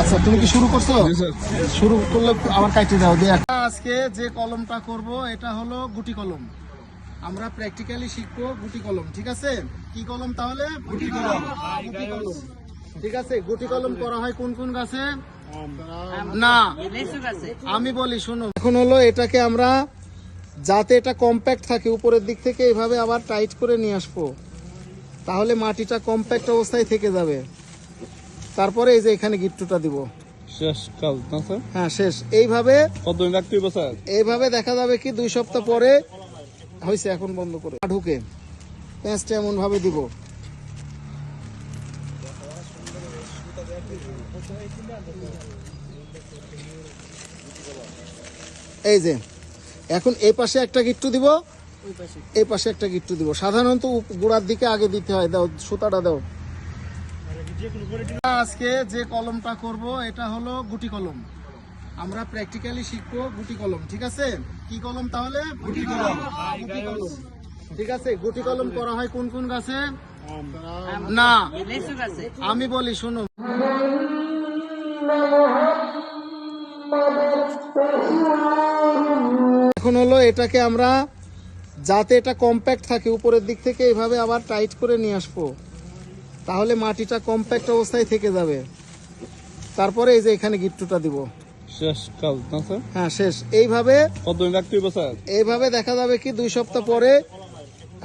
আচ্ছা, তুমি কি শুরু করছো? শুরু করলে আবার কাটতে দাও দিয়ে। আজকে যে কলমটা করব এটা হলো গুটি কলম। আমরা প্র্যাকটিক্যালি শিখবো গুটি কলম, ঠিক আছে? কি কলম তাহলে? গুটি কলম। গুটি কলম, ঠিক আছে। গুটি কলম করা হয় কোন কোন গাছে? না, আমি বলি শোনো। এখন হলো এটাকে আমরা, যাতে এটা কম্প্যাক্ট থাকে উপরের দিক থেকে এইভাবে আবার টাইট করে নিয়ে আসবো, তাহলে মাটিটা কম্প্যাক্ট অবস্থায় থেকে যাবে। তারপরে এই যে এখানে গিট্টুটা দিব। শেষ কাজ না স্যার? হ্যাঁ শেষ। এইভাবে কতদিন রাখতে হবে স্যার? এইভাবে দেখা যাবে কি 2 সপ্তাহ পরে হয়েছে। এখন বন্ধ করে ঢুকে পেঁচটা এমন ভাবে দিব। এই যে এখন এই পাশে একটা গিট্টু দিব, এই পাশে একটা গিট্টু দিব। সাধারণত গোড়ার দিকে আগে দিতে হয়। দাও সুতাটা দাও। আজকে যে কলমটা করব এটা হলো গুটি কলম। আমরা প্র্যাকটিক্যালি শিখবো গুটি কলম, ঠিক আছে? কি কলম তাহলে? গুটি কলম। গুটি কলম, ঠিক আছে। গুটি কলম করা হয় কোন কোন গাছে? না, আমি বলি শোনো। এখন হলো এটাকে আমরা, যাতে এটা কম্প্যাক্ট থাকে উপরের দিক থেকে এইভাবে আবার টাইট করে নিয়ে আসবো, তাহলে মাটিটা কম্প্যাক্ট অবস্থায় থেকে যাবে। তারপরে এই যে এখানে গিট্টুটা দিব। শেষ কাজ না স্যার? হ্যাঁ শেষ। এইভাবে কতদিন রাখতে হবে স্যার? এইভাবে দেখা যাবে কি 2 সপ্তাহ পরে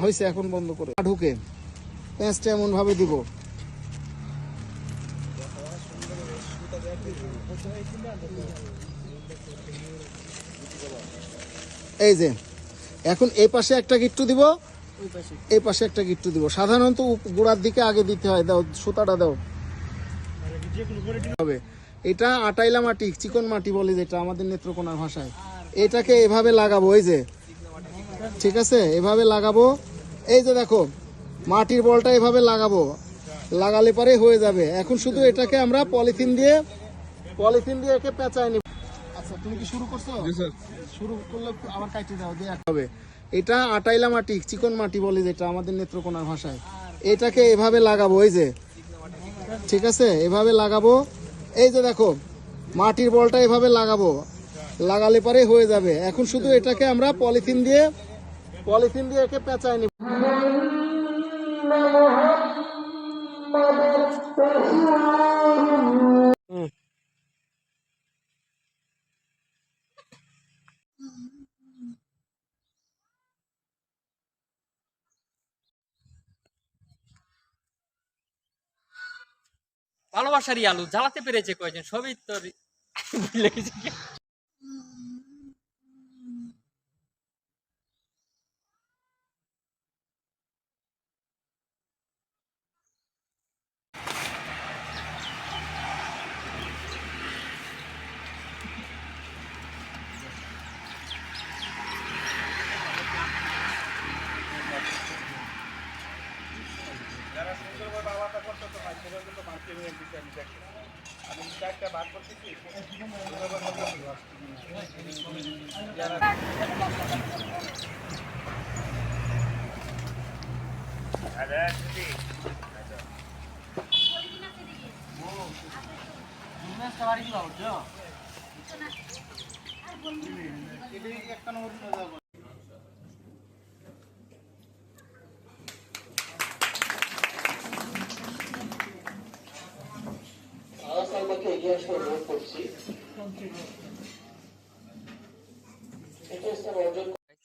হয়েছে। এখন বন্ধ করে ঢুকে পেঁচটা এমন ভাবে দিব। এই যে এখন এই পাশে একটা গিট্টু দিব, এই পাশে একটা গিট্টু দিব। সাধারণত গোড়ার দিকে আগে দিতে হয়। দাও সুতাটা দাও। হবে এটা আটাইলা মাটি, চিকন মাটি বলে যেটা আমাদের নেত্রকোনার ভাষায়। এটাকে এভাবে লাগাবো, এই যে, ঠিক আছে? এভাবে লাগাবো। এই যে দেখো মাটির বলটা এভাবে লাগাবো, লাগালে পরে হয়ে যাবে। এখন শুধু এটাকে আমরা পলিথিন দিয়ে একে পেঁচাই নিব। আচ্ছা, তুমি কি শুরু করছো? জি স্যার। শুরু করলে আবার কাটতে দাও দিয়ে হবে। এটা আটাইলা মাটি, চিকন মাটি বলে যেটা আমাদের নেত্রকোনার ভাষায়। এটাকে এভাবে লাগাবো, এই যে, ঠিক আছে? এভাবে লাগাবো। এই যে দেখো মাটির বলটা এভাবে লাগাবো, লাগালে পরে হয়ে যাবে। এখন শুধু এটাকে আমরা পলিথিন দিয়ে একে পেঁচাই নিব। ভালোবাসারই আলু জ্বালাতে পেরেছে কয়জন, সবই তো ভুলে গেছি। যারা সুন্দরভাবে আলাদা করতে তো ভাই সেটা কিন্তু মার্কেট হয়ে দিচ্ছে। আমি চারটা ভাগ করতেছি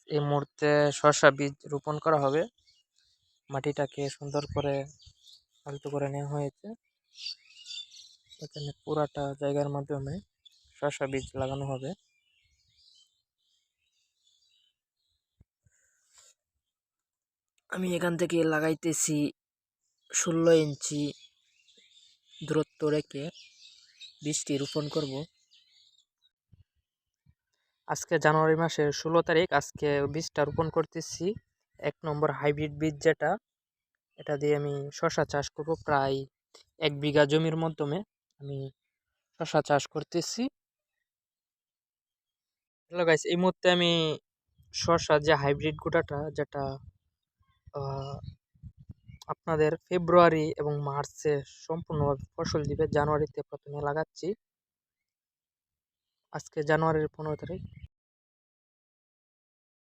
এই মুহূর্তে শসা বীজ রোপণ করা হবে। মাটিটাকে সুন্দর করে আলতো করে নেওয়া হয়েছে। এখানে পুরাটা জায়গার মাধ্যমে শসা বীজ লাগানো হবে। আমি এখান থেকে লাগাইতেছি 16 ইঞ্চি দূরত্ব রেখে বীজটি রোপণ করব। আজকে জানুয়ারি মাসের 16 তারিখ। আজকে বীজটা রোপণ করতেছি। 1 নম্বর হাইব্রিড বীজ যেটা, এটা দিয়ে আমি শসা চাষ করব। প্রায় 1 বিঘা জমির মাধ্যমে আমি শসা চাষ করতেছি। হ্যালো গাইস, এই মুহূর্তে আমি শসা যে হাইব্রিড গুটাটা, যেটা আপনাদের ফেব্রুয়ারি এবং মার্চে সম্পূর্ণভাবে ফসল দিবে। জানুয়ারিতে প্রথমে লাগাচ্ছি। আজকে জানুয়ারির 15 তারিখ।